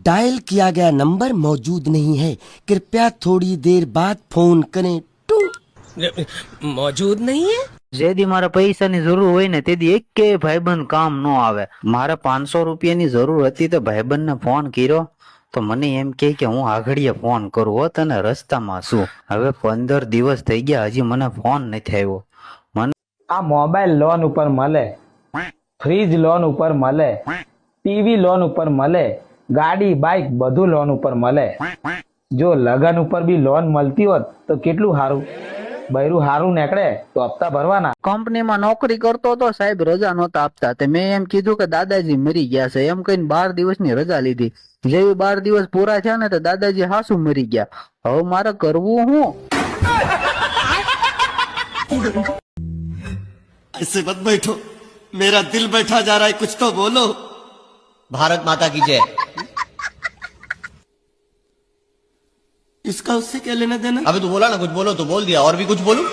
Dial किया गया number मौजूद नहीं है, कृपया थोड़ी देर बाद फोन करें। मौजूद नहीं है। જેદી મારા પૈસાની જરૂર હોય ને તેદી એકે ભાઈબંધ કામ ન આવે. મારે 500 રૂપિયાની જરૂર હતી તો ભાઈબંધને ફોન કર્યો તો મને એમ કે હું આગળીએ ફોન કરું હો તને રસ્તામાં છું. હવે 15 દિવસ થઈ ગયા હજી મને ફોન નથી આવ્યો. આ મોબાઈલ લોન ઉપર મળે, ફ્રીજ લોન ઉપર મળે, ટીવી લોન ઉપર મળે, ગાડી બાઇક બધું લોન ઉપર મળે. જો લગન ઉપર બી લોન મળતી હોત તો કેટલું સારું. બૈરું સારું નીકળે તો હપ્તા ભરવાના. કંપનીમાં નોકરી કરતો તો સાહેબ રજા નહોતા આપતા. તે મેં એમ કીધું કે દાદાજી મરી ગયા છે એમ કહીને 12 દિવસની રજા લીધી. જેવી 12 દિવસ પૂરા થયા ને તો દાદાજી હાસુ મરી ગયા. હવે મારે કરવું શું? ऐसे मत बैठो, मेरा दिल बैठा जा रहा है, कुछ तो बोलो। भारत माता की जय। इसका उससे क्या लेना देना? अबे तू बोला ना कुछ बोलो, तो बोल दिया, और भी कुछ बोलूं?